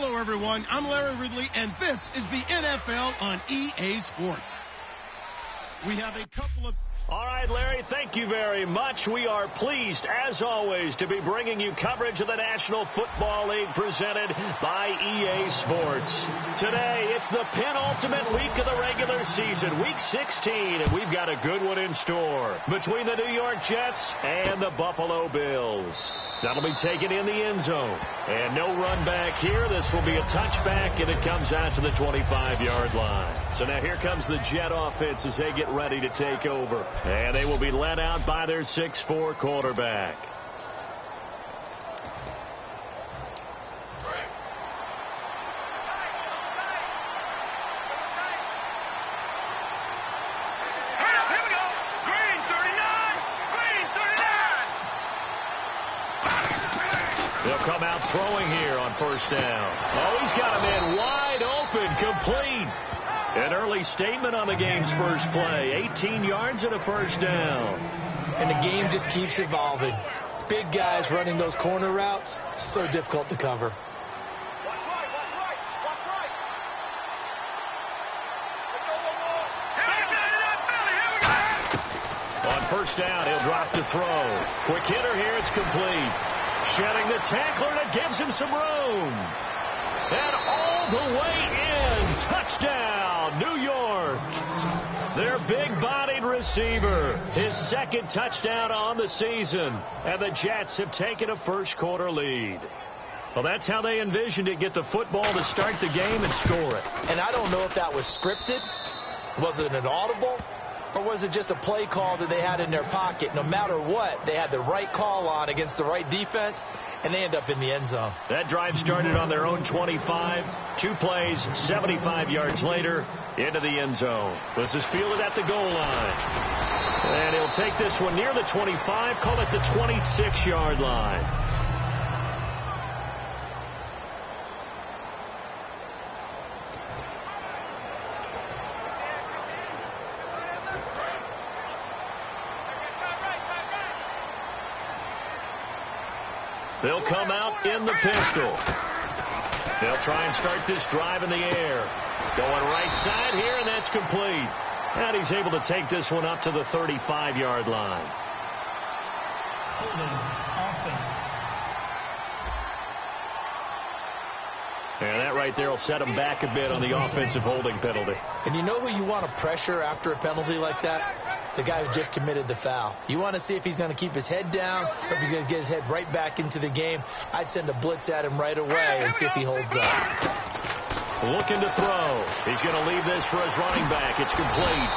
Hello, everyone. I'm Larry Ridley, and this is the NFL on EA Sports. We have a couple of... All right, Larry, thank you very much. We are pleased, as always, to be bringing you coverage of the National Football League presented by EA Sports. Today, it's the penultimate week of the regular season, Week 16, and we've got a good one in store between the New York Jets and the Buffalo Bills. That'll be taken in the end zone. And no run back here. This will be a touchback, and it comes out to the 25-yard line. So now here comes the Jet offense as they get ready to take over. And they will be led out by their 6'4" quarterback. They'll come out throwing here on first down. Oh, he's got him in wide open, complete. An early statement on the game's first play. 18 yards and a first down. And the game just keeps evolving. Big guys running those corner routes, so difficult to cover. On first down, he'll drop to throw. Quick hitter here, it's complete. Shedding the tackler, and it gives him some room. And all the way in. Touchdown, New York. Their big-bodied receiver. His second touchdown on the season. And the Jets have taken a first-quarter lead. Well, that's how they envisioned it. Get the football to start the game and score it. And I don't know if that was scripted. Was it an audible? Or was it just a play call that they had in their pocket? No matter what, they had the right call on against the right defense, and they end up in the end zone. That drive started on their own 25. 2 plays, 75 yards later, into the end zone. This is fielded at the goal line. And he'll take this one near the 25, call it the 26-yard line. They'll come out in the pistol. They'll try and start this drive in the air. Going right side here, and that's complete. And he's able to take this one up to the 35-yard line. Holding offense. And that right there will set him back a bit on the offensive holding penalty. And you know who you want to pressure after a penalty like that? The guy who just committed the foul. You want to see if he's going to keep his head down or if he's going to get his head right back into the game. I'd send a blitz at him right away and see if he holds up. Looking to throw. He's going to leave this for his running back. It's complete.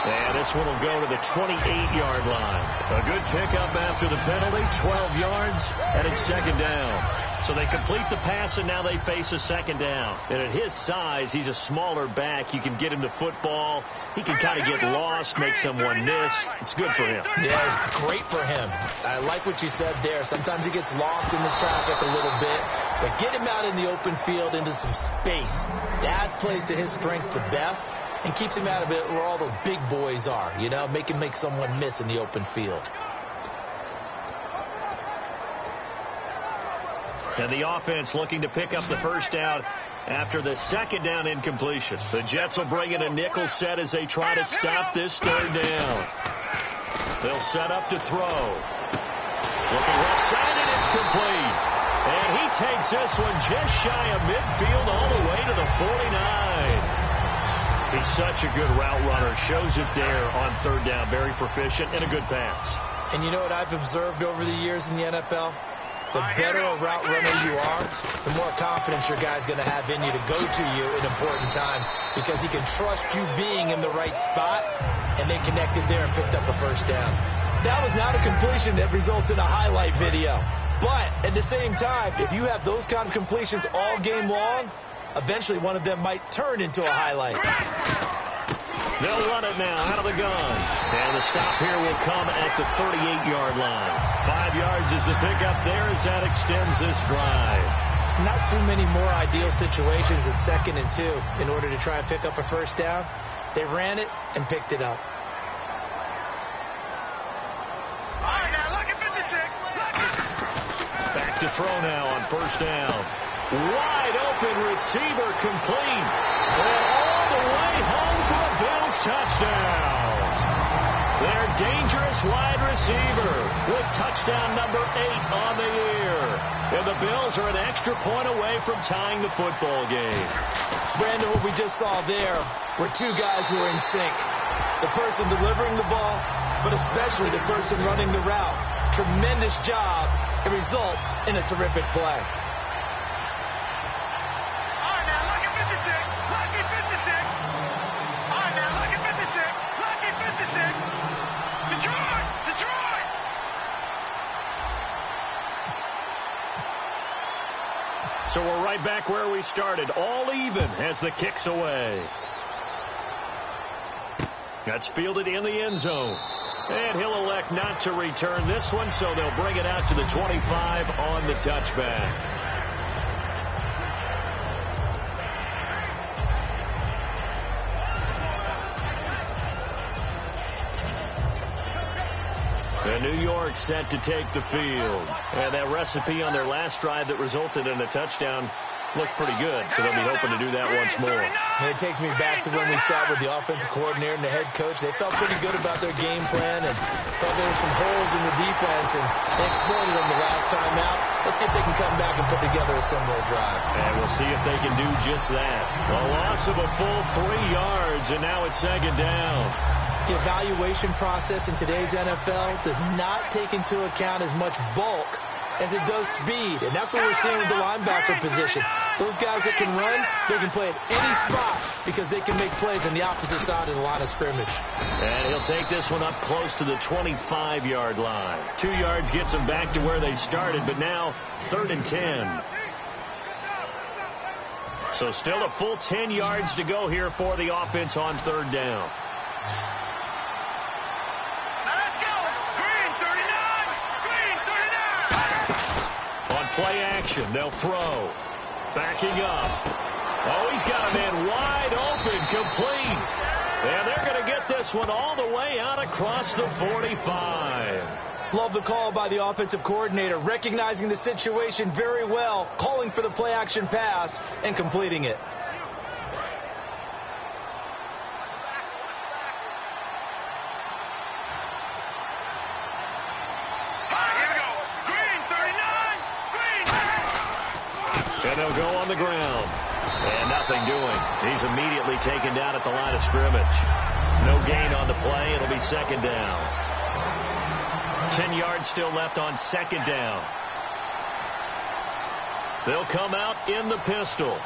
And this one will go to the 28-yard line. A good pickup after the penalty, 12 yards, and it's second down. So they complete the pass, and now they face a second down. And at his size, he's a smaller back. You can get him to football. He can kind of get lost, make someone miss. It's good for him. Yeah, it's great for him. I like what you said there. Sometimes he gets lost in the traffic a little bit. But get him out in the open field into some space. That plays to his strengths the best and keeps him out of it where all those big boys are. You know, make someone miss in the open field. And the offense looking to pick up the first down after the second down incompletion. The Jets will bring in a nickel set as they try to stop this third down. They'll set up to throw. Looking left side, and it's complete. And he takes this one just shy of midfield all the way to the 49. He's such a good route runner. Shows it there on third down. Very proficient and a good pass. And you know what I've observed over the years in the NFL? The better a route runner you are, the more confidence your guy's going to have in you to go to you in important times because he can trust you being in the right spot, and they connected there and picked up a first down. That was not a completion that results in a highlight video. But at the same time, if you have those kind of completions all game long, eventually one of them might turn into a highlight. They'll run it now out of the gun. And the stop here will come at the 38-yard line. 5 yards is the pickup there as that extends this drive. Not too many more ideal situations at 2nd and 2 in order to try and pick up a first down. They ran it and picked it up. Back to throw now on first down. Wide open receiver complete. And all the way home for a Bills touchdown. Their dangerous wide receiver with touchdown number 8 on the year. And the Bills are an extra point away from tying the football game. Brandon, what we just saw there were two guys who were in sync. The person delivering the ball, but especially the person running the route. Tremendous job. It results in a terrific play. So we're right back where we started, all even as the kick's away. That's fielded in the end zone. And he'll elect not to return this one, so they'll bring it out to the 25 on the touchback. And New York set to take the field. And that recipe on their last drive that resulted in a touchdown looked pretty good, so they'll be hoping to do that once more. And it takes me back to when we sat with the offensive coordinator and the head coach. They felt pretty good about their game plan and thought there were some holes in the defense, and they exploited them the last time out. Let's see if they can come back and put together a similar drive. And we'll see if they can do just that. A loss of a full 3 yards, and now it's second down. The evaluation process in today's NFL does not take into account as much bulk as it does speed, and that's what we're seeing with the linebacker position. Those guys that can run, they can play at any spot because they can make plays on the opposite side of the line of scrimmage. And he'll take this one up close to the 25-yard line. 2 yards gets them back to where they started, but now 3rd and 10. So still a full 10 yards to go here for the offense on 3rd down. Play action. They'll throw. Backing up. Oh, he's got a man wide open, complete. And they're going to get this one all the way out across the 45. Love the call by the offensive coordinator, recognizing the situation very well, calling for the play action pass and completing it. And they'll go on the ground. And nothing doing. He's immediately taken down at the line of scrimmage. No gain on the play. It'll be second down. 10 yards still left on second down. They'll come out in the pistol.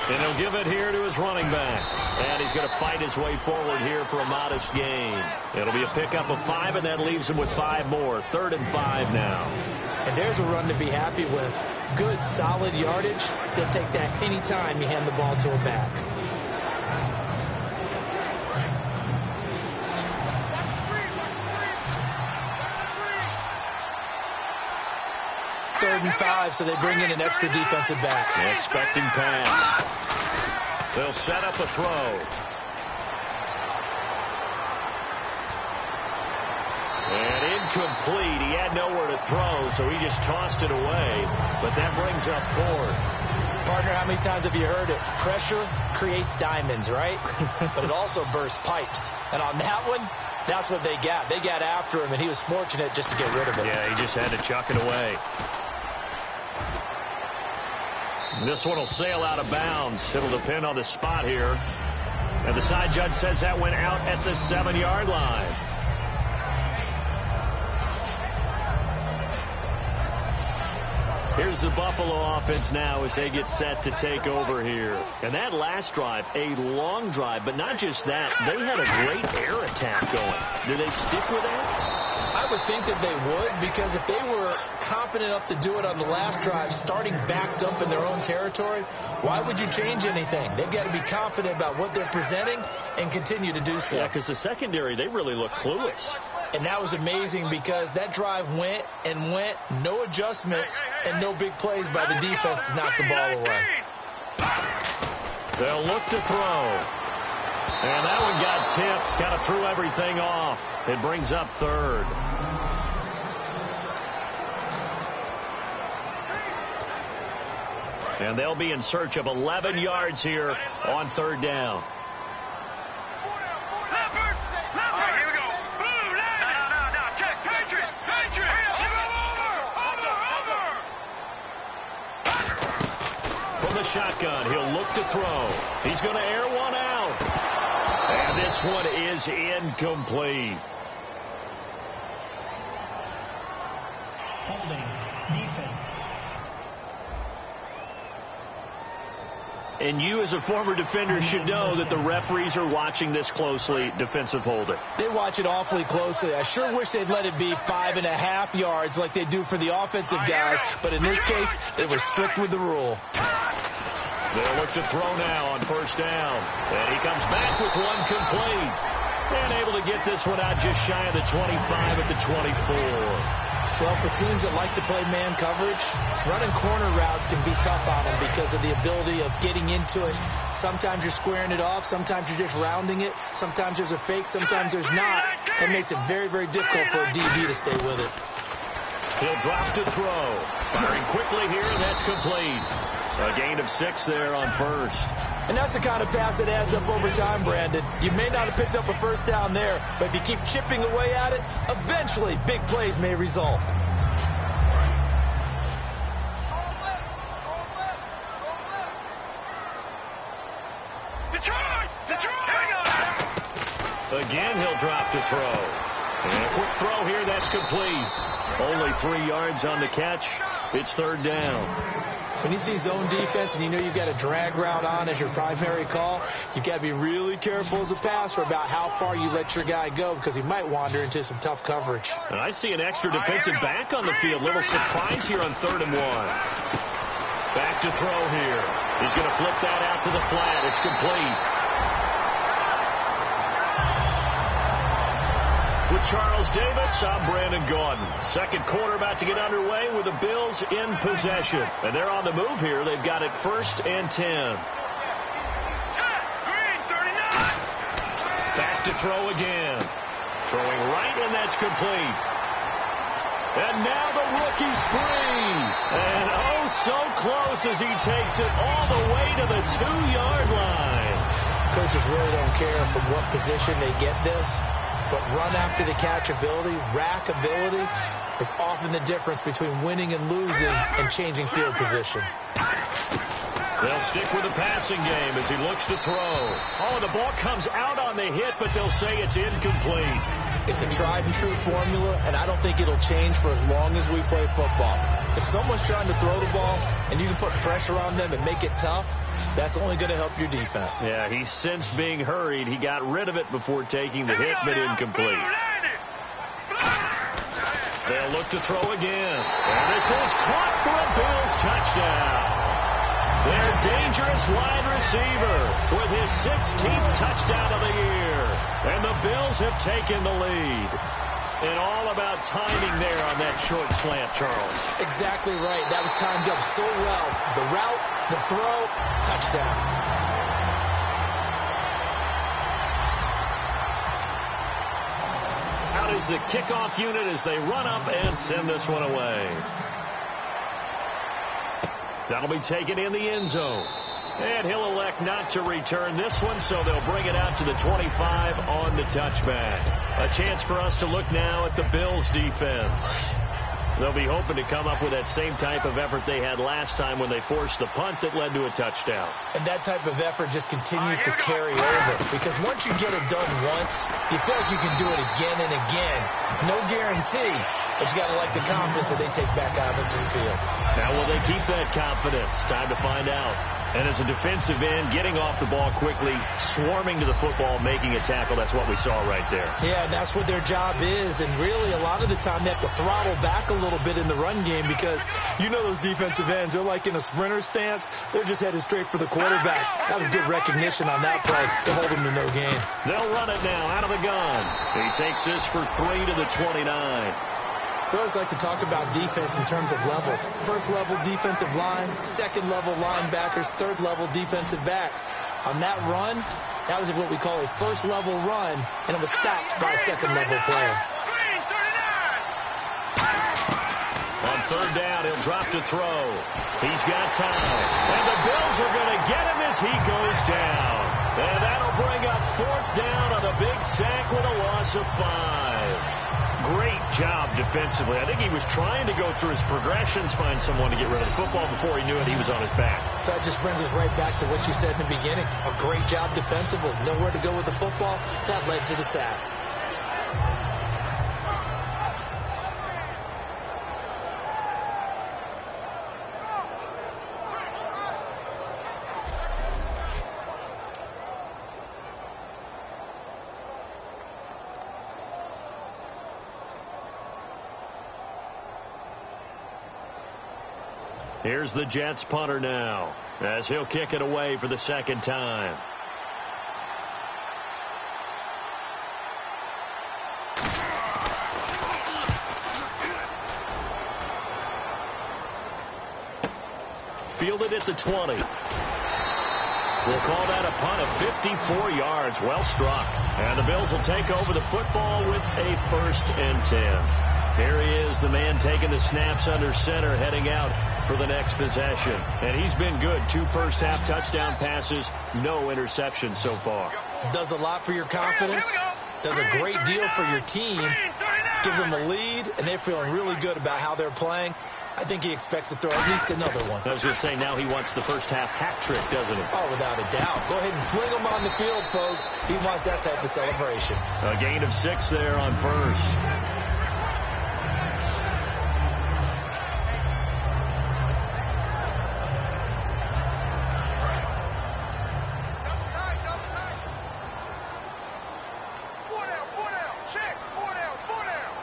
And he'll give it here to his running back. And he's going to fight his way forward here for a modest gain. It'll be a pickup of 5, and that leaves him with 5 more. 3rd and 5 now. And there's a run to be happy with. Good, solid yardage. They'll take that any time you hand the ball to a back. 3rd and 5, so they bring in an extra defensive back. Expecting pass. They'll set up a throw. And incomplete. He had nowhere to throw, so he just tossed it away. But that brings up 4th. Partner, how many times have you heard it? Pressure creates diamonds, right? But it also bursts pipes. And on that one, that's what they got. They got after him, and he was fortunate just to get rid of it. Yeah, he just had to chuck it away. This one will sail out of bounds. It'll depend on the spot here. And the side judge says that went out at the 7-yard line. Here's the Buffalo offense now as they get set to take over here. And that last drive, a long drive, but not just that. They had a great air attack going. Do they stick with that? I would think that they would, because if they were confident enough to do it on the last drive, starting backed up in their own territory, why would you change anything? They've got to be confident about what they're presenting and continue to do so. Yeah, because the secondary, they really look clueless. And that was amazing because that drive went and went, no adjustments, and no big plays by the defense to knock the ball away. They'll look to throw. And that one got tipped, kind of threw everything off. It brings up 3rd. And they'll be in search of 11 yards here on third down. From the shotgun, he'll look to throw. He's going to air one out. And this one is incomplete. Holding. Defense. And you, as a former defender, should know that the referees are watching this closely. Defensive holding. They watch it awfully closely. I sure wish they'd let it be 5.5 yards like they do for the offensive guys. But in this case, they were strict with the rule. They'll look to throw now on first down. And he comes back with one complete. And able to get this one out just shy of the 25 at the 24. Well, for teams that like to play man coverage, running corner routes can be tough on them because of the ability of getting into it. Sometimes you're squaring it off. Sometimes you're just rounding it. Sometimes there's a fake. Sometimes there's not. It makes it very, very difficult for a DB to stay with it. He'll drop to throw. Firing quickly here, and that's complete. A gain of 6 there on first. And that's the kind of pass that adds up over time, Brandon. You may not have picked up a first down there, but if you keep chipping away at it, eventually big plays may result. Again, he'll drop to throw. And a quick throw here, that's complete. Only 3 yards on the catch. It's third down. When you see zone defense and you know you've got a drag route on as your primary call, you've got to be really careful as a passer about how far you let your guy go because he might wander into some tough coverage. And I see an extra defensive back on the field. Little surprise here on 3rd and 1. Back to throw here. He's going to flip that out to the flat. It's complete. With Charles Davis, I'm Brandon Gaudin. Second quarter about to get underway with the Bills in possession. And they're on the move here. They've got it 1st and 10. Back to throw again. Throwing right, and that's complete. And now the rookie spree. And oh, so close as he takes it all the way to the 2-yard line. Coaches really don't care from what position they get this. But run after the catch ability, rack ability, is often the difference between winning and losing and changing field position. They'll stick with the passing game as he looks to throw. Oh, the ball comes out on the hit, but they'll say it's incomplete. It's a tried and true formula, and I don't think it'll change for as long as we play football. If someone's trying to throw the ball and you can put pressure on them and make it tough, that's only going to help your defense. Yeah, he's sensed being hurried. He got rid of it before taking the hit, but incomplete. They'll look to throw again. And this is caught for a Bills touchdown. Their dangerous wide receiver with his 16th touchdown of the year. And the Bills have taken the lead. And all about timing there on that short slant, Charles. Exactly right. That was timed up so well. The route, the throw, touchdown. Out is the kickoff unit as they run up and send this one away. That'll be taken in the end zone. And he'll elect not to return this one, so they'll bring it out to the 25 on the touchback. A chance for us to look now at the Bills' defense. They'll be hoping to come up with that same type of effort they had last time when they forced the punt that led to a touchdown. And that type of effort just continues to carry over. Because once you get it done once, you feel like you can do it again and again. It's no guarantee, but you got to like the confidence that they take back out into the field. Now, will they keep that confidence? Time to find out. And as a defensive end, getting off the ball quickly, swarming to the football, making a tackle, that's what we saw right there. Yeah, and that's what their job is. And really, a lot of the time, they have to throttle back a little bit in the run game because you know those defensive ends, they're like in a sprinter stance. They're just headed straight for the quarterback. That was good recognition on that play to hold him to no gain. They'll run it now out of the gun. He takes this for 3 to the 29. We always like to talk about defense in terms of levels. First level defensive line, second level linebackers, third level defensive backs. On that run, that was what we call a first level run, and it was stopped by a second level player. On third down. He'll drop to throw. He's got time. And the Bills are going to get him as he goes down. And that'll bring up fourth down on a big sack with a loss of 5. Great job defensively. I think he was trying to go through his progressions, find someone to get rid of the football. Before he knew it, he was on his back. So that just brings us right back to what you said in the beginning. A great job defensively. Nowhere to go with the football. That led to the sack. Here's the Jets punter now, as he'll kick it away for the second time. Fielded at the 20. We'll call that a punt of 54 yards. Well struck. And the Bills will take over the football with a 1st and 10. Here he is, the man taking the snaps under center, heading out for the next possession. And he's been good. 2 first-half touchdown passes, no interceptions so far. Does a lot for your confidence. Does a great deal for your team. Gives them a lead, and they're feeling really good about how they're playing. I think he expects to throw at least another one. I was going to say, now he wants the first-half hat trick, doesn't he? Oh, without a doubt. Go ahead and fling him on the field, folks. He wants that type of celebration. A gain of 6 there on first.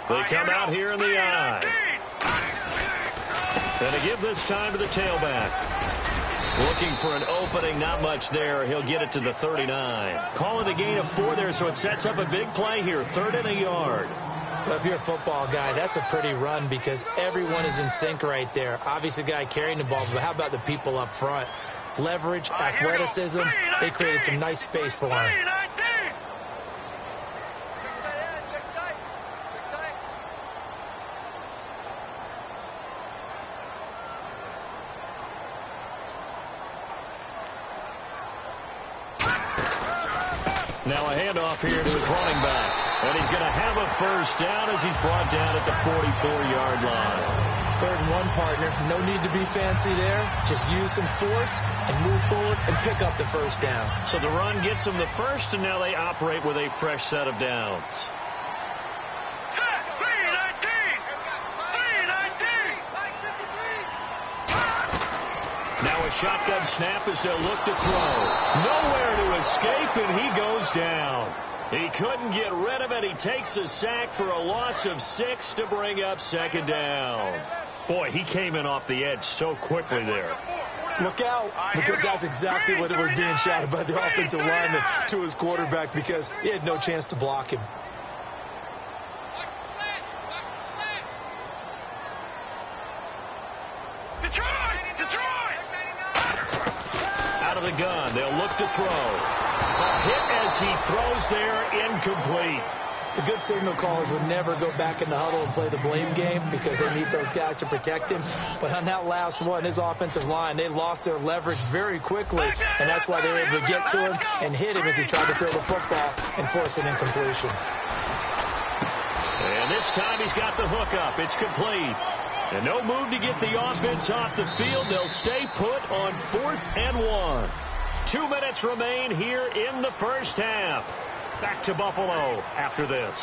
They come out here in the eye. And to give this time to the tailback. Looking for an opening, not much there. He'll get it to the 39. Calling the gain of 4 there, so it sets up a big play here. 3rd and a yard. Well, if you're a football guy, that's a pretty run because everyone is in sync right there. Obviously, the guy carrying the ball, but how about the people up front? Leverage, athleticism, they created some nice space for him. Now a handoff here to his running back. And he's going to have a first down as he's brought down at the 44-yard line. 3rd and 1, partner. No need to be fancy there. Just use some force and move forward and pick up the first down. So the run gets them the first, and now they operate with a fresh set of downs. Now a shotgun snap as they'll look to throw. Nowhere to escape, and he goes down. He couldn't get rid of it. He takes a sack for a loss of 6 to bring up 2nd down. Boy, he came in off the edge so quickly there. Look out, because that's exactly what it was being shouted by the offensive lineman to his quarterback because he had no chance to block him. Out of the gun, they'll look to throw. A hit as he throws there, incomplete. The good signal callers would never go back in the huddle and play the blame game because they need those guys to protect him. But on that last one, his offensive line, they lost their leverage very quickly, and that's why they were able to get to him and hit him as he tried to throw the football and force an incompletion. And this time he's got the hook up. It's complete. And no move to get the offense off the field. They'll stay put on 4th and 1. 2 minutes remain here in the first half. Back to Buffalo after this.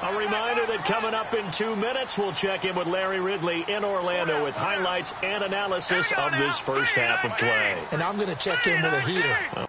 A reminder that coming up in 2 minutes, we'll check in with Larry Ridley in Orlando with highlights and analysis of this first half of play. And I'm going to check in with a heater.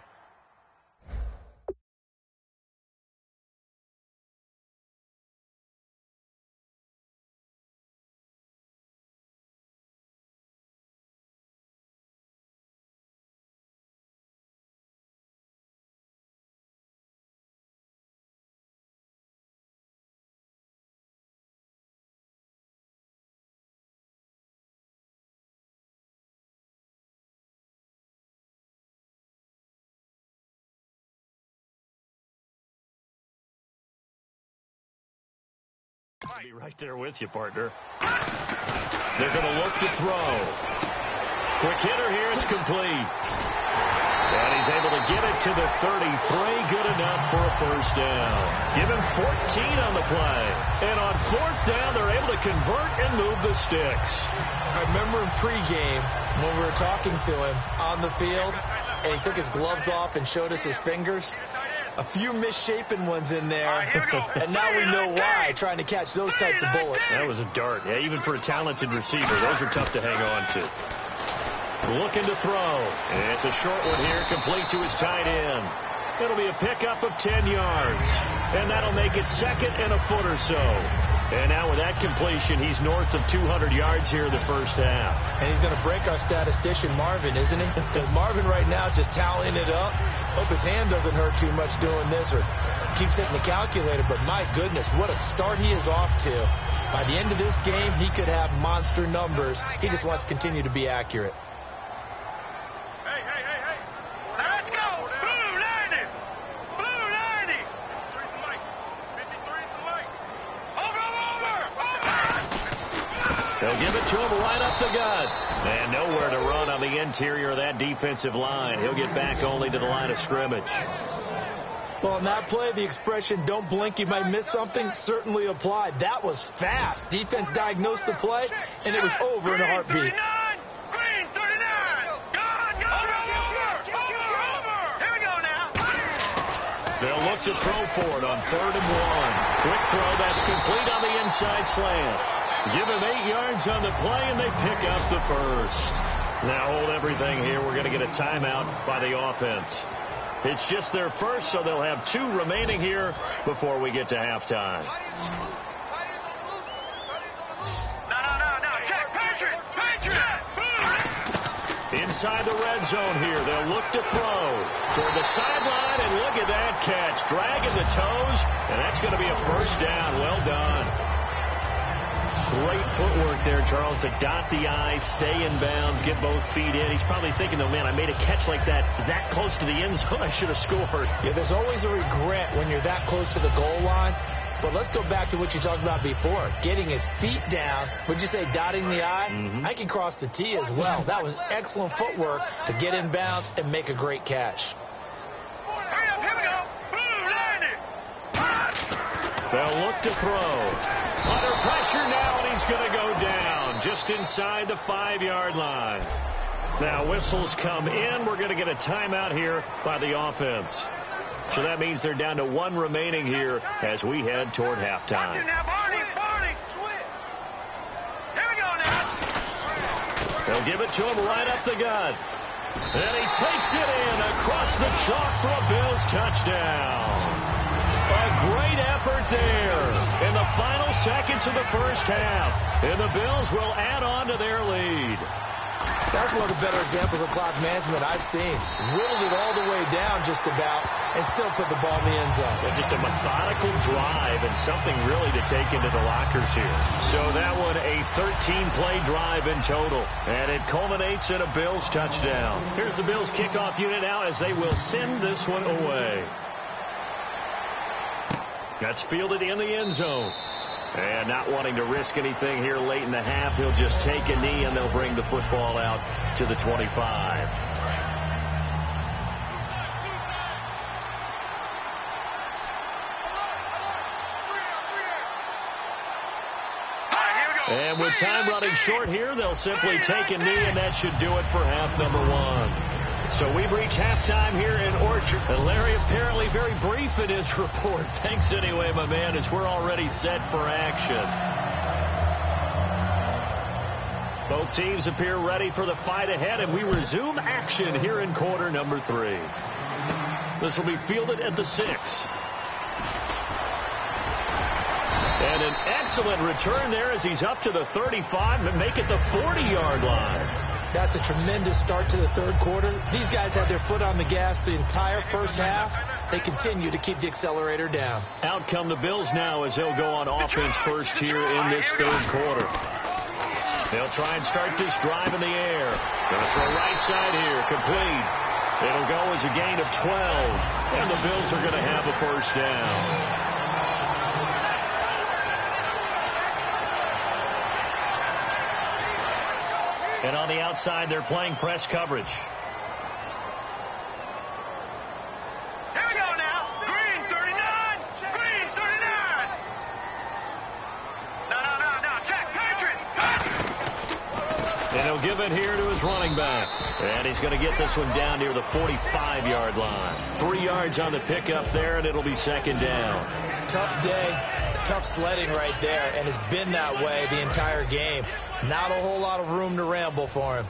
I'll be right there with you, partner. They're going to look to throw. Quick hitter here. It's complete. And he's able to get it to the 33. Good enough for a first down. Give him 14 on the play. And on fourth down, they're able to convert and move the sticks. I remember in pregame when we were talking to him on the field, and he took his gloves off and showed us his fingers. A few misshapen ones in there, and now we know why, trying to catch those types of bullets. That was a dart. Yeah, even for a talented receiver, those are tough to hang on to. Looking to throw. It's a short one here, complete to his tight end. It'll be a pickup of 10 yards, and that'll make it second and a foot or so. And now with that completion, he's north of 200 yards here in the first half. And he's going to break our statistician, Marvin, isn't he? Because Marvin right now is just tallying it up. Hope his hand doesn't hurt too much doing this or keeps hitting the calculator. But my goodness, what a start he is off to. By the end of this game, he could have monster numbers. He just wants to continue to be accurate. Let's go! Blue 90! Blue 90! They'll give it to him right up the gut. And nowhere to run on the interior of that defensive line. He'll get back only to the line of scrimmage. Well, in that play, the expression, don't blink, you might miss something, certainly applied. That was fast. Defense diagnosed the play, and it was over in a heartbeat. Green 39! Go! Over! Here we go now! They'll look to throw for it on 3rd and 1. Quick throw, that's complete on the inside slant. Give him 8 yards on the play, and they pick up the first. Now hold everything here. We're going to get a timeout by the offense. It's just their first, so they'll have 2 remaining here before we get to halftime. No. Check, Patriot! Inside the red zone here, they'll look to throw toward the sideline, and look at that catch. Dragging the toes, and that's going to be a first down. Well done. Great footwork there, Charles, to dot the I, stay in bounds, get both feet in. He's probably thinking, though, man, I made a catch like that close to the end zone. I should have scored. Yeah, there's always a regret when you're that close to the goal line. But let's go back to what you talked about before, getting his feet down. Would you say dotting the I? Mm-hmm. I can cross the T as well. That was excellent footwork to get in bounds and make a great catch. Hurry up, here we go! Blue 90! They'll look to throw. Under pressure now, and he's going to go down just inside the 5-yard line. Now whistles come in. We're going to get a timeout here by the offense. So that means they're down to 1 remaining here as we head toward halftime. Now, Barney! Here we go now! They'll give it to him right up the gut. And he takes it in across the chalk for a Bills touchdown. A great effort there in the final seconds of the first half. And the Bills will add on to their lead. That's one of the better examples of clock management I've seen. Whittled it all the way down just about and still put the ball in the end zone. Yeah, just a methodical drive and something really to take into the lockers here. So that one a 13-play drive in total. And it culminates in a Bills touchdown. Here's the Bills kickoff unit now as they will send this one away. That's fielded in the end zone. And not wanting to risk anything here late in the half, he'll just take a knee and they'll bring the football out to the 25. And with time running short here, they'll simply take a knee, and that should do it for half number 1. So we've reached halftime here in Orchard. And Larry apparently very brief in his report. Thanks anyway, my man, as we're already set for action. Both teams appear ready for the fight ahead, and we resume action here in quarter number 3. This will be fielded at the 6. And an excellent return there as he's up to the 35 and make it the 40-yard line. That's a tremendous start to the third quarter. These guys had their foot on the gas the entire first half. They continue to keep the accelerator down. Out come the Bills now as they'll go on offense first here in this third quarter. They'll try and start this drive in the air. Going to throw right side here, complete. It'll go as a gain of 12. And the Bills are going to have a first down. And on the outside, they're playing press coverage. Here we go now. Green 39. Green 39. No. Check. Patriot. And he'll give it here to his running back. And he's going to get this one down near the 45-yard line. 3 yards on the pickup there, and it'll be second down. Tough day, tough sledding right there, and it's been that way the entire game. Not a whole lot of room to ramble for him.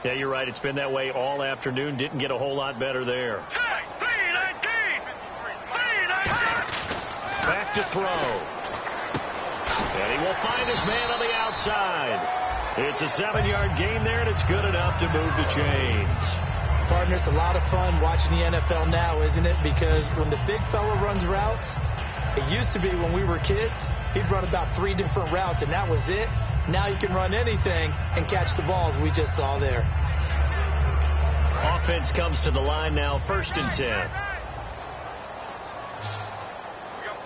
Yeah, you're right. It's been that way all afternoon. Didn't get a whole lot better there. Check. 319. Back to throw. And he will find his man on the outside. It's a 7-yard gain there, and it's good enough to move the chains. Partner, it's a lot of fun watching the NFL now, isn't it? Because when the big fella runs routes, it used to be when we were kids, he'd run about 3 different routes, and that was it. Now you can run anything and catch the balls we just saw there. Offense comes to the line now, 1st and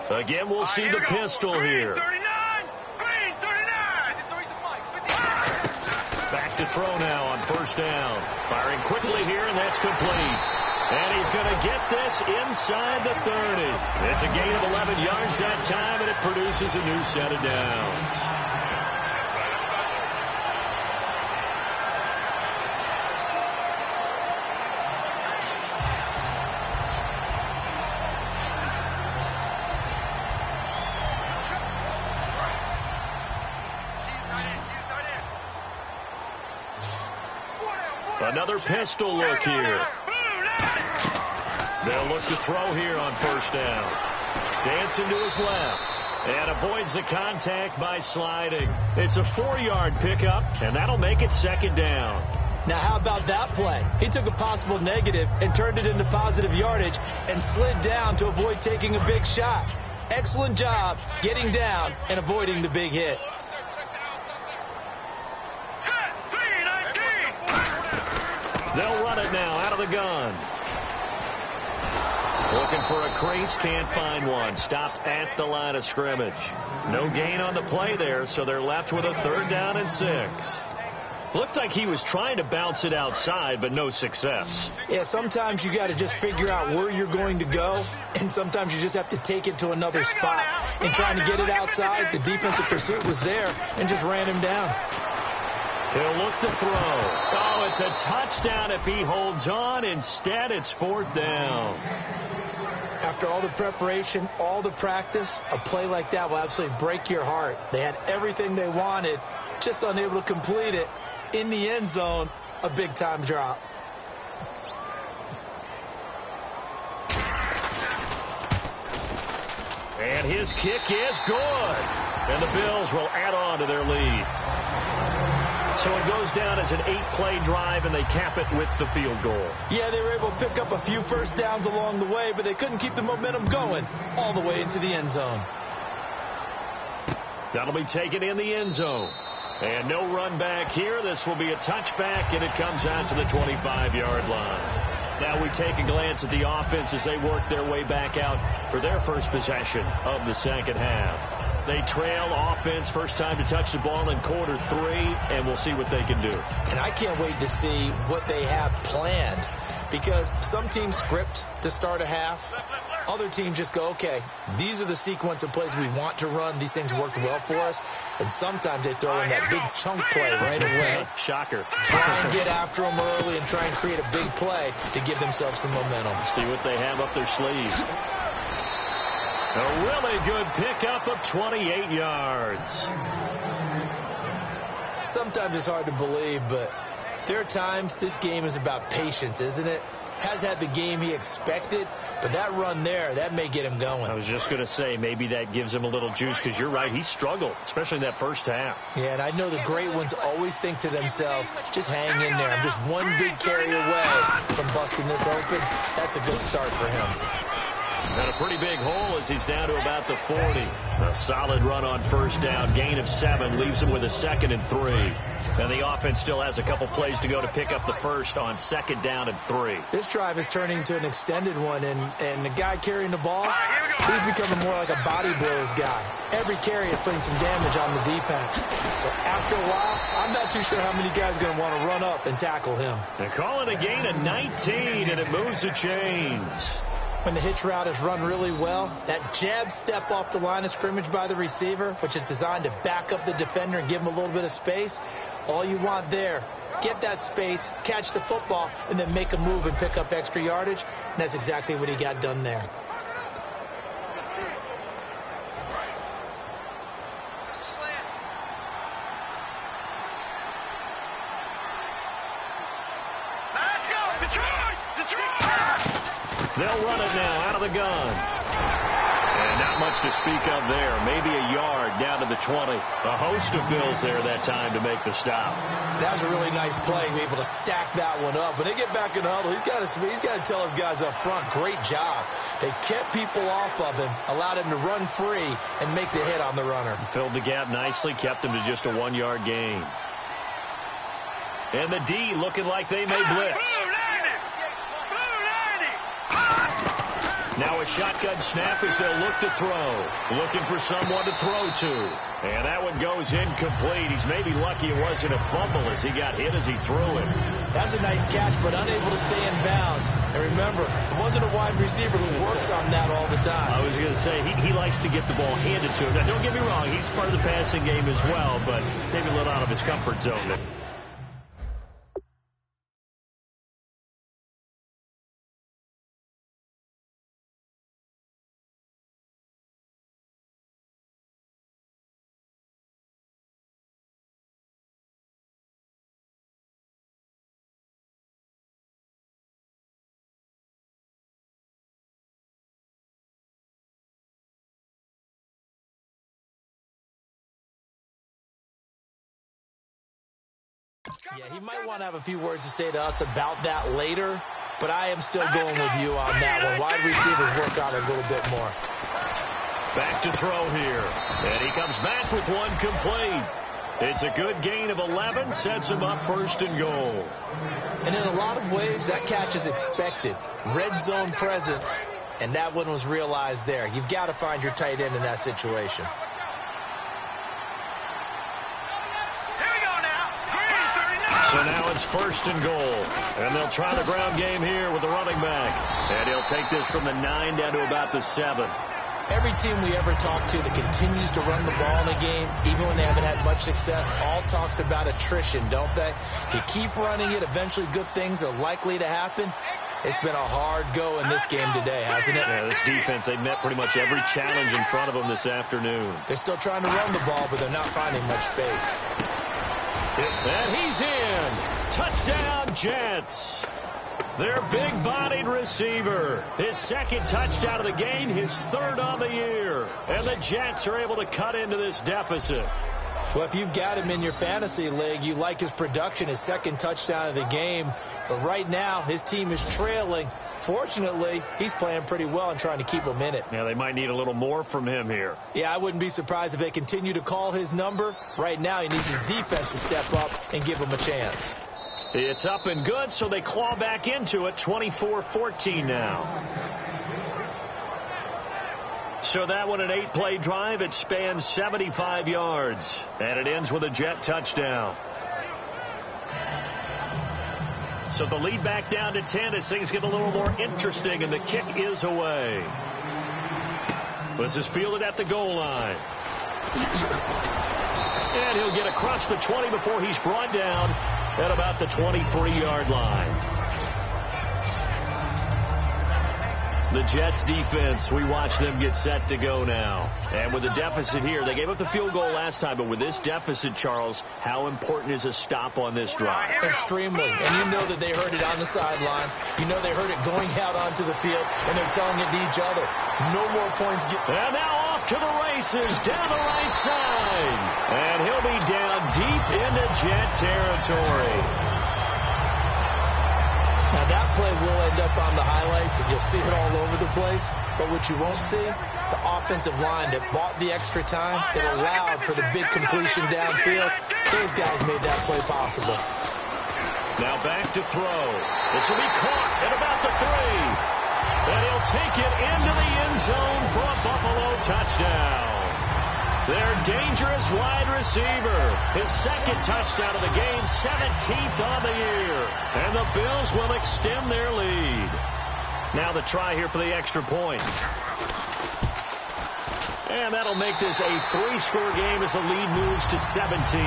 10. Again, we'll see the pistol here. Back to throw now on 1st down. Firing quickly here, and that's complete. And he's going to get this inside the 30. It's a gain of 11 yards that time, and it produces a new set of downs. Another pistol look here. They'll look to throw here on 1st down. Dancing to his left. And avoids the contact by sliding. It's a 4-yard pickup, and that'll make it 2nd down. Now, how about that play? He took a possible negative and turned it into positive yardage and slid down to avoid taking a big shot. Excellent job getting down and avoiding the big hit. They'll run it now out of the gun. Looking for a crease, can't find one. Stopped at the line of scrimmage. No gain on the play there, so they're left with a 3rd down and 6. Looked like he was trying to bounce it outside, but no success. Yeah, sometimes you got to just figure out where you're going to go, and sometimes you just have to take it to another spot. And trying to get it outside, the defensive pursuit was there and just ran him down. He'll look to throw. Oh, it's a touchdown if he holds on. Instead, it's 4th down. After all the preparation, all the practice, a play like that will absolutely break your heart. They had everything they wanted, just unable to complete it. In the end zone, a big-time drop. And his kick is good. And the Bills will add on to their lead. So it goes down as an 8-play drive, and they cap it with the field goal. Yeah, they were able to pick up a few first downs along the way, but they couldn't keep the momentum going all the way into the end zone. That'll be taken in the end zone. And no run back here. This will be a touchback, and it comes out to the 25-yard line. Now we take a glance at the offense as they work their way back out for their first possession of the second half. They trail offense, first time to touch the ball in quarter 3, and we'll see what they can do. And I can't wait to see what they have planned, because some teams script to start a half. Other teams just go, okay, these are the sequence of plays we want to run. These things worked well for us. And sometimes they throw in that big chunk play right away. Shocker. Try and get after them early and try and create a big play to give themselves some momentum. See what they have up their sleeves. A really good pickup of 28 yards. Sometimes it's hard to believe, but there are times this game is about patience, isn't it? Has had the game he expected, but that run there, that may get him going. I was just going to say, maybe that gives him a little juice, because you're right, he struggled, especially in that first half. Yeah, and I know the great ones always think to themselves, just hang in there. I'm just one big carry away from busting this open. That's a good start for him. And a pretty big hole as he's down to about the 40. A solid run on first down. Gain of 7 leaves him with a 2nd and 3. And the offense still has a couple plays to go to pick up the first on 2nd down and 3. This drive is turning into an extended one, and the guy carrying the ball, he's becoming more like a body blows guy. Every carry is putting some damage on the defense. So after a while, I'm not too sure how many guys are going to want to run up and tackle him. They call it a gain of 19, and it moves the chains. When the hitch route is run really well, that jab step off the line of scrimmage by the receiver, which is designed to back up the defender and give him a little bit of space, all you want there, get that space, catch the football, and then make a move and pick up extra yardage. And that's exactly what he got done there. They'll run it now out of the gun. And not much to speak of there. Maybe a yard down to the 20. A host of Bills there that time to make the stop. That was a really nice play. Be able to stack that one up. When they get back in the huddle, he's got to tell his guys up front, great job. They kept people off of him, allowed him to run free and make the hit on the runner. Filled the gap nicely, kept him to just a 1-yard gain. And the D looking like they may blitz. Now a shotgun snap as they'll look to throw. Looking for someone to throw to. And that one goes incomplete. He's maybe lucky it wasn't a fumble as he got hit as he threw it. That's a nice catch, but unable to stay in bounds. And remember, it wasn't a wide receiver who works on that all the time. I was going to say, he likes to get the ball handed to him. Now, don't get me wrong, he's part of the passing game as well, but maybe a little out of his comfort zone. Yeah, he might want to have a few words to say to us about that later, but I am still going with you on that one. Wide receivers work on it a little bit more. Back to throw here. And he comes back with one complete. It's a good gain of 11, sets him up 1st and goal. And in a lot of ways, that catch is expected. Red zone presence, and that one was realized there. You've got to find your tight end in that situation. So now it's 1st and goal. And they'll try the ground game here with the running back. And he'll take this from the 9 down to about the 7. Every team we ever talk to that continues to run the ball in a game, even when they haven't had much success, all talks about attrition, don't they? If you keep running it, eventually good things are likely to happen. It's been a hard go in this game today, hasn't it? Yeah, this defense, they've met pretty much every challenge in front of them this afternoon. They're still trying to run the ball, but they're not finding much space. And he's in. Touchdown, Jets. Their big-bodied receiver. His 2nd touchdown of the game, his 3rd on the year. And the Jets are able to cut into this deficit. Well, if you've got him in your fantasy league, you like his production, his 2nd touchdown of the game. But right now, his team is trailing. Fortunately, he's playing pretty well and trying to keep them in it. Now, they might need a little more from him here. Yeah, I wouldn't be surprised if they continue to call his number. Right now, he needs his defense to step up and give him a chance. It's up and good, so they claw back into it, 24-14 now. So that one, an 8-play drive. It spans 75 yards, and it ends with a Jet touchdown. So the lead back down to 10 as things get a little more interesting, and the kick is away. This is fielded at the goal line. And he'll get across the 20 before he's brought down at about the 23-yard line. The Jets defense, we watch them get set to go now. And with the deficit here, they gave up the field goal last time, but with this deficit, Charles, how important is a stop on this drive? Extremely. And you know that they heard it on the sideline. You know they heard it going out onto the field, and they're telling it to each other. No more points. And now off to the races down the right side. And he'll be down deep into Jet territory. Now, that play will end up on the highlights, and you'll see it all over the place. But what you won't see, the offensive line that bought the extra time, that allowed for the big completion downfield, those guys made that play possible. Now back to throw. This will be caught at about the 3. And he'll take it into the end zone for a Buffalo touchdown. Their dangerous wide receiver. His second touchdown of the game, 17th on the year. And the Bills will extend their lead. Now the try here for the extra point. And that'll make this a 3-score game as the lead moves to 17.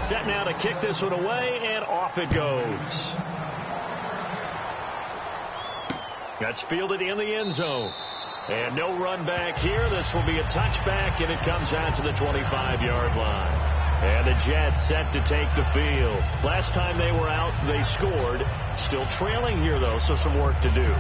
Set now to kick this one away, and off it goes. That's fielded in the end zone. And no run back here. This will be a touchback, and it comes out to the 25-yard line. And the Jets set to take the field. Last time they were out, they scored. Still trailing here, though, so some work to do.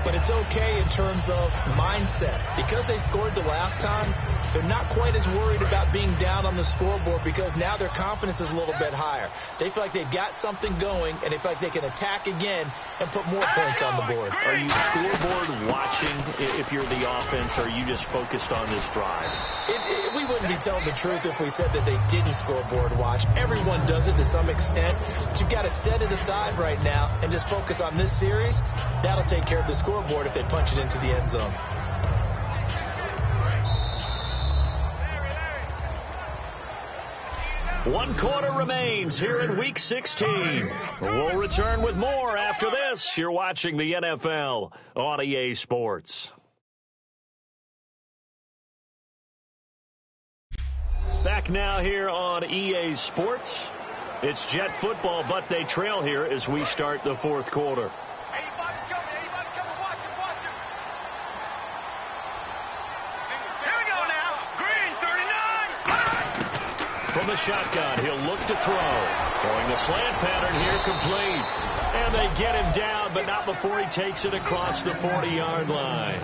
But it's okay in terms of mindset. Because they scored the last time, they're not quite as worried about being down on the scoreboard because now their confidence is a little bit higher. They feel like they've got something going, and they feel like they can attack again and put more points on the board. Are you scoreboard watching if you're the offense, or are you just focused on this drive? We wouldn't be telling the truth if we said that they didn't scoreboard watch. Everyone does it to some extent. But you've got to set it aside right now and just focus on this series. That'll take care of the scoreboard if they punch it into the end zone. One quarter remains here in Week 16. We'll return with more after this. You're watching the NFL on EA Sports. Back now here on EA Sports. It's Jet football, but they trail here as we start the fourth quarter. From the shotgun, he'll look to throw. Throwing the slant pattern here, complete. And they get him down, but not before he takes it across the 40-yard line.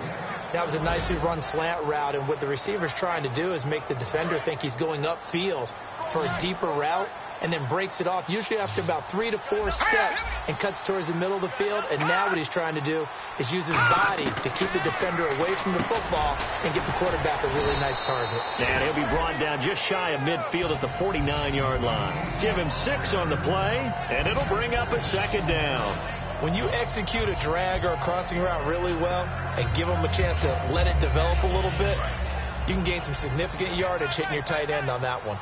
That was a nicely run slant route, and what the receiver's trying to do is make the defender think he's going upfield for a deeper route, and then breaks it off, usually after about 3 to 4 steps, and cuts towards the middle of the field. And now what he's trying to do is use his body to keep the defender away from the football and give the quarterback a really nice target. And he'll be brought down just shy of midfield at the 49-yard line. Give him 6 on the play, and it'll bring up a second down. When you execute a drag or a crossing route really well and give them a chance to let it develop a little bit, you can gain some significant yardage hitting your tight end on that one.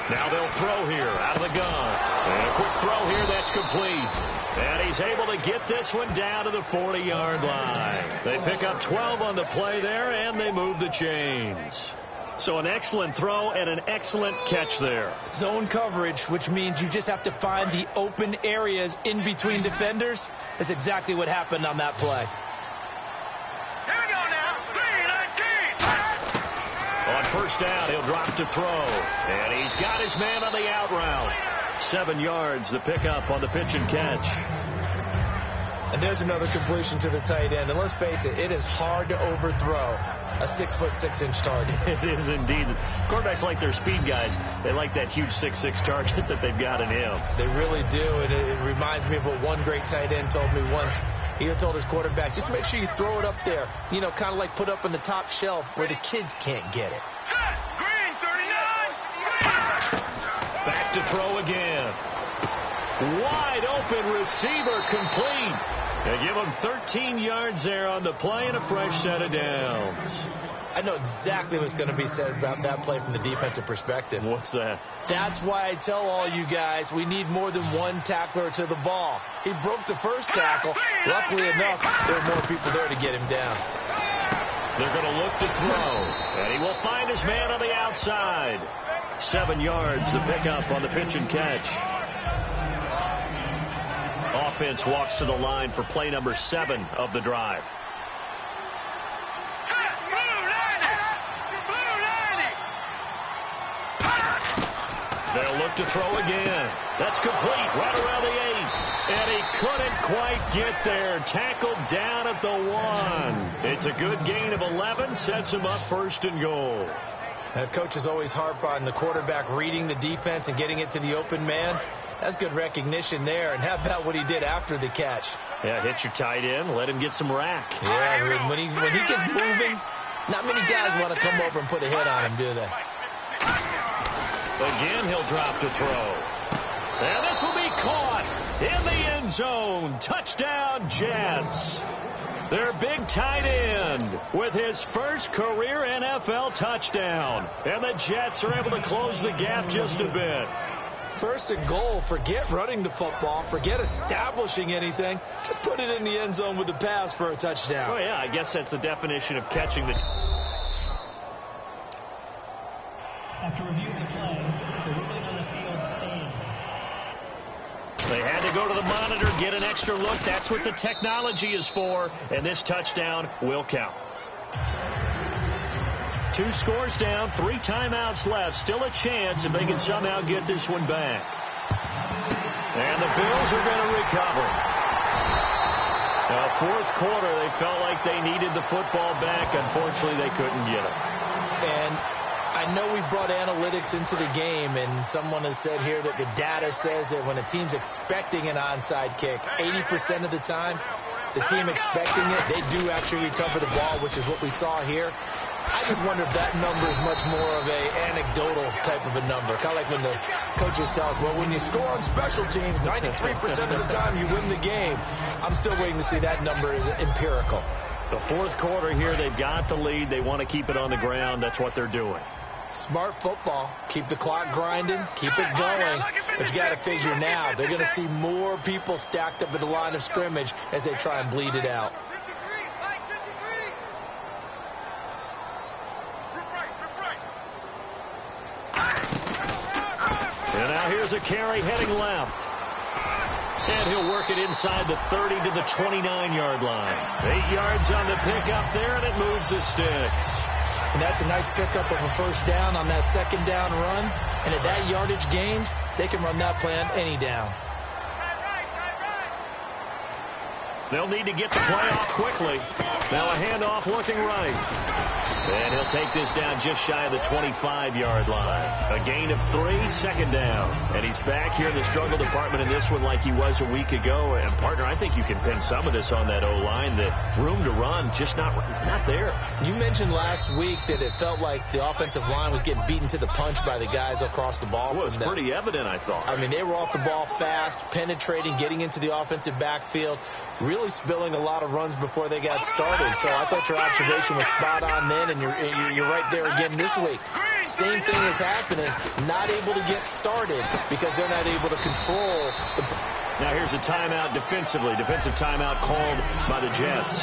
Now they'll throw here out of the gun. And a quick throw here that's complete. And he's able to get this one down to the 40-yard line. They pick up 12 on the play there, and they move the chains. So an excellent throw and an excellent catch there. Zone coverage, which means you just have to find the open areas in between defenders. That's exactly what happened on that play. Here we go now. 3-19. On first down, he'll drop to throw. And he's got his man on the out route. 7 yards, the pickup on the pitch and catch. And there's another completion to the tight end. And let's face it, it is hard to overthrow a 6'6" target. It is indeed. Quarterbacks like their speed guys. They like that huge 6'6" target that they've got in him. They really do. And it reminds me of what one great tight end told me once. He told his quarterback, just make sure you throw it up there. You know, kind of like put up on the top shelf where the kids can't get it. Set. Green, 39. Back to throw again. Wide open receiver, complete. They give him 13 yards there on the play and a fresh set of downs. I know exactly what's going to be said about that play from the defensive perspective. What's that? That's why I tell all you guys we need more than one tackler to the ball. He broke the first tackle. Luckily enough, there were more people there to get him down. They're going to look to throw, and he will find his man on the outside. 7 yards, the pickup on the pitch and catch. Offense walks to the line for play number 7 of the drive. They'll look to throw again. That's complete right around the 8. And he couldn't quite get there. Tackled down at the 1. It's a good gain of 11. Sets him up 1st and goal. Coaches always harp on the quarterback reading the defense and getting it to the open man. That's good recognition there. And how about what he did after the catch? Yeah, hit your tight end. Let him get some rack. Yeah, when he gets moving, not many guys want to come over and put a hit on him, do they? Again, he'll drop to throw. And this will be caught in the end zone. Touchdown, Jets. Their big tight end with his first career NFL touchdown. And the Jets are able to close the gap just a bit. 1st and goal. Forget running the football. Forget establishing anything. Just put it in the end zone with the pass for a touchdown. Oh, yeah, I guess that's the definition of catching the... After reviewing the play, the ruling on the field stands. They had to go to the monitor, get an extra look. That's what the technology is for. And this touchdown will count. 2 scores down, 3 timeouts left. Still a chance if they can somehow get this one back. And the Bills are going to recover. Now, 4th quarter, they felt like they needed the football back. Unfortunately, they couldn't get it. And I know we brought analytics into the game, and someone has said here that the data says that when a team's expecting an onside kick, 80% of the time, the team expecting it, they do actually recover the ball, which is what we saw here. I just wonder if that number is much more of a anecdotal type of a number. Kind of like when the coaches tell us, well, when you score on special teams, 93% of the time you win the game. I'm still waiting to see that number is empirical. The 4th quarter here, they've got the lead. They want to keep it on the ground. That's what they're doing. Smart football. Keep the clock grinding. Keep it going. But you got to figure now, they're going to see more people stacked up at the line of scrimmage as they try and bleed it out. And now here's a carry heading left. And he'll work it inside the 30 to the 29-yard line. 8 yards on the pickup there, and it moves the sticks. And that's a nice pickup of a 1st down on that 2nd down run. And at that yardage gained, they can run that play on any down. They'll need to get the play off quickly. Now a handoff looking right. And he'll take this down just shy of the 25-yard line. A gain of 3, 2nd down. And he's back here in the struggle department in this one like he was a week ago. And, partner, I think you can pin some of this on that O-line. The room to run just not there. You mentioned last week that it felt like the offensive line was getting beaten to the punch by the guys across the ball. Well, it was pretty evident, I thought. I mean, they were off the ball fast, penetrating, getting into the offensive backfield, really spilling a lot of runs before they got started. So I thought your observation was spot on then, and you're right there again this week. Same thing is happening. Not able to get started because they're not able to control the... Now here's a timeout defensively. Defensive timeout called by the Jets.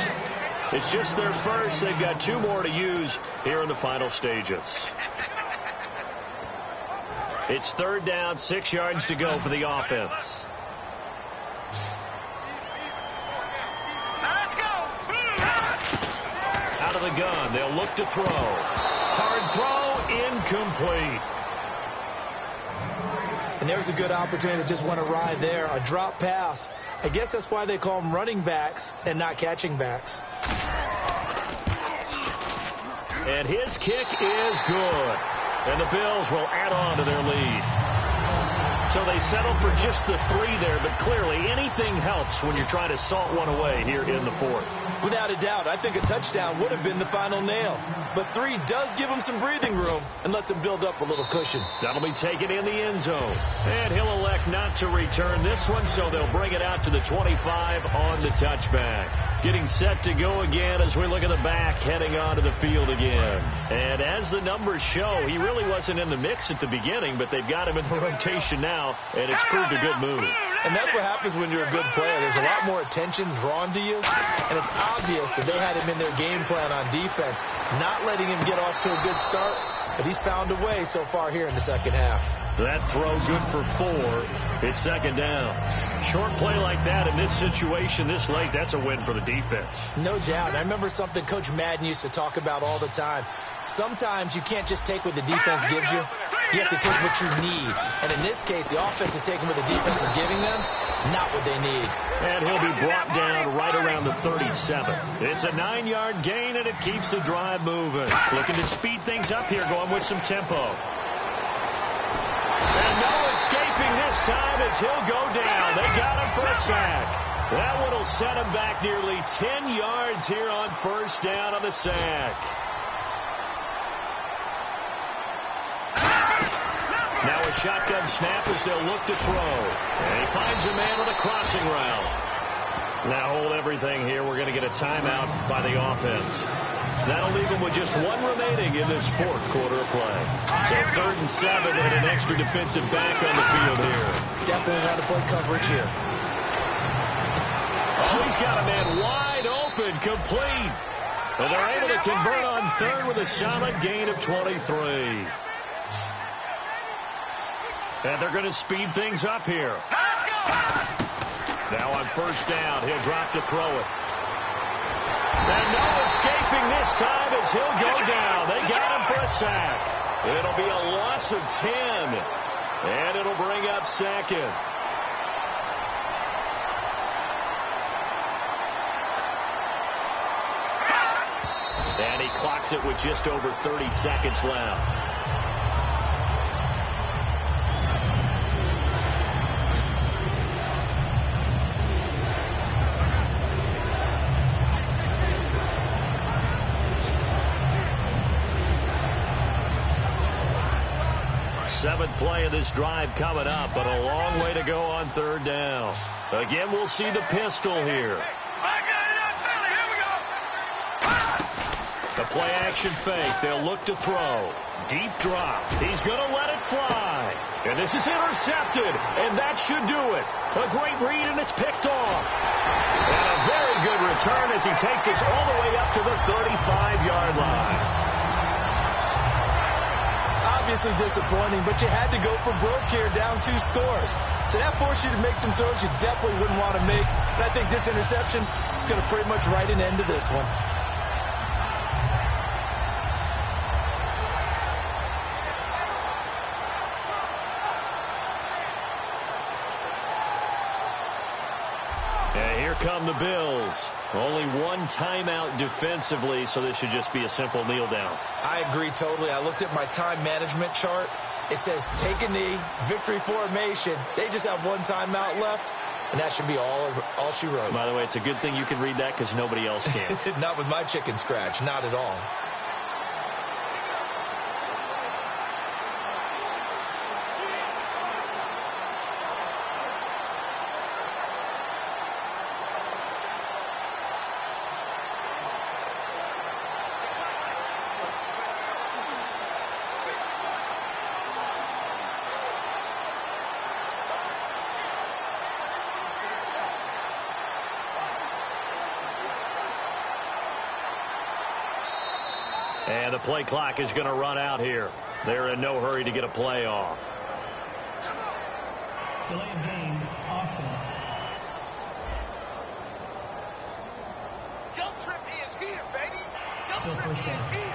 It's just their first. They've got 2 more to use here in the final stages. It's 3rd down, 6 yards to go for the offense. Out of the gun, they'll look to throw. Hard throw, incomplete. And there's a good opportunity to just want to ride there. A drop pass. I guess that's why they call them running backs and not catching backs. And his kick is good. And the Bills will add on to their lead. So they settle for just the 3 there, but clearly anything helps when you're trying to salt one away here in the 4th. Without a doubt, I think a touchdown would have been the final nail. But 3 does give him some breathing room and lets him build up a little cushion. That'll be taken in the end zone. And he'll elect not to return this one, so they'll bring it out to the 25 on the touchback. Getting set to go again as we look at the back, heading onto the field again. And as the numbers show, he really wasn't in the mix at the beginning, but they've got him in the rotation now, and it's proved a good move. And that's what happens when you're a good player. There's a lot more attention drawn to you, and it's obvious that they had him in their game plan on defense, not letting him get off to a good start, but he's found a way so far here in the 2nd half. That throw good for 4. It's second down. Short play like that in this situation this late, that's a win for the defense. No doubt. I remember something Coach Madden used to talk about all the time. Sometimes you can't just take what the defense gives you. You have to take what you need. And in this case, the offense is taking what the defense is giving them, not what they need. And he'll be brought down right around the 37. It's a 9-yard gain, and it keeps the drive moving. Looking to speed things up here, going with some tempo. And no escaping this time as he'll go down. They got him for a sack. That one will set him back nearly 10 yards here on first down on the sack. Now a shotgun snap as they'll look to throw. And he finds a man on a crossing route. Now hold everything here. We're going to get a timeout by the offense. That'll leave them with just 1 remaining in this 4th quarter of play. So 3rd and 7 and an extra defensive back on the field here. Definitely want to play coverage here. Oh, he's got a man wide open, complete. And they're able to convert on 3rd with a solid gain of 23. And they're going to speed things up here. Now on first down, he'll drop to throw it. And no escaping this time as he'll go down. They got him for a sack. It'll be a loss of 10. And it'll bring up 2nd. And he clocks it with just over 30 seconds left. Seventh play of this drive coming up, but a long way to go on 3rd down. Again, we'll see the pistol here. The play action fake. They'll look to throw. Deep drop. He's going to let it fly. And this is intercepted, and that should do it. A great read, and it's picked off. And a very good return as he takes us all the way up to the 35-yard line. Obviously disappointing, but you had to go for broke here, down 2 scores. So that forced you to make some throws you definitely wouldn't want to make. And I think this interception is going to pretty much write an end to this one. And here come the Bills. Only 1 timeout defensively, so this should just be a simple kneel down. I agree totally. I looked at my time management chart. It says take a knee, victory formation. They just have 1 timeout left, and that should be all she wrote. By the way, it's a good thing you can read that because nobody else can. Not with my chicken scratch. Not at all. And the play clock is going to run out here. They're in no hurry to get a play off. Delay of game, offense. Guilt trip is here, baby. Still first down. Here.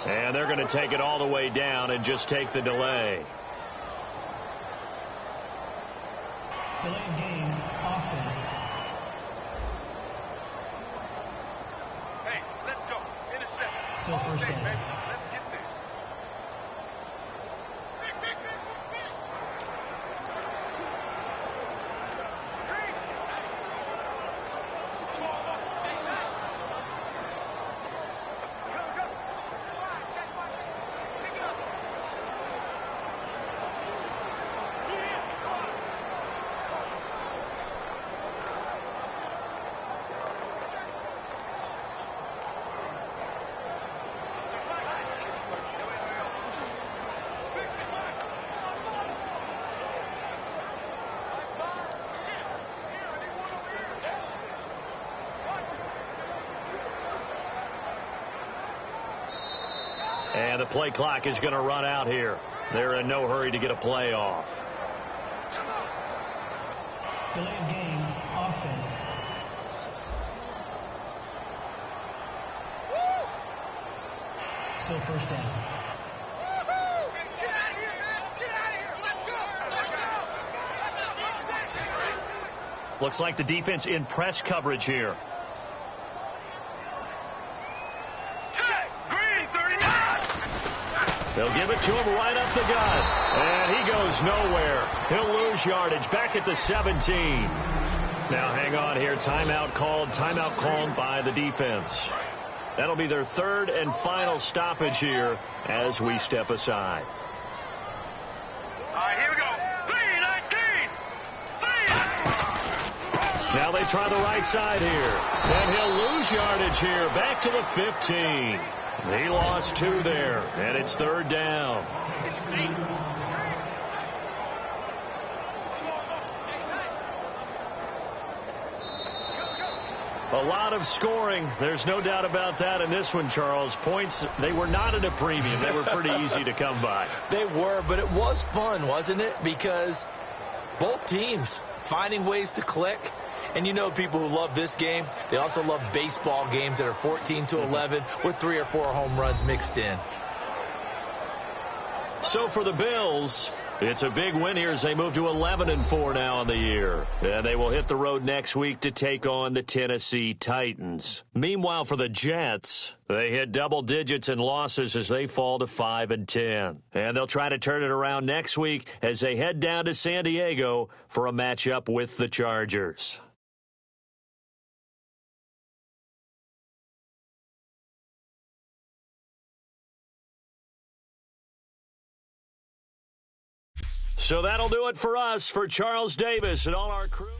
And they're going to take it all the way down and just take the delay. Delay of game, offense. Hey, let's go. Interception. Still first down. Baby. Let's get this. And the play clock is going to run out here. They're in no hurry to get a play off. Delay of game, offense. Still first down. Get out of here, man! Get out of here! Let's go! Looks like the defense in press coverage here. Green, 39! They'll give it to him right up the gut. And he goes nowhere. He'll lose yardage back at the 17. Now hang on here. Timeout called by the defense. That'll be their third and final stoppage here as we step aside. All right, here we go. 3-19! Now they try the right side here. And he'll lose yardage here back to the 15. He lost 2 there, and it's third down. A lot of scoring. There's no doubt about that in this one, Charles. Points, they were not at a premium. They were pretty easy to come by. They were, but it was fun, wasn't it? Because both teams finding ways to click. And you know people who love this game, they also love baseball games that are 14-11 with 3 or 4 home runs mixed in. So for the Bills, it's a big win here as they move to 11-4 now in the year. And they will hit the road next week to take on the Tennessee Titans. Meanwhile, for the Jets, they hit double digits in losses as they fall to 5-10. And they'll try to turn it around next week as they head down to San Diego for a matchup with the Chargers. So that'll do it for us. For Charles Davis and all our crew.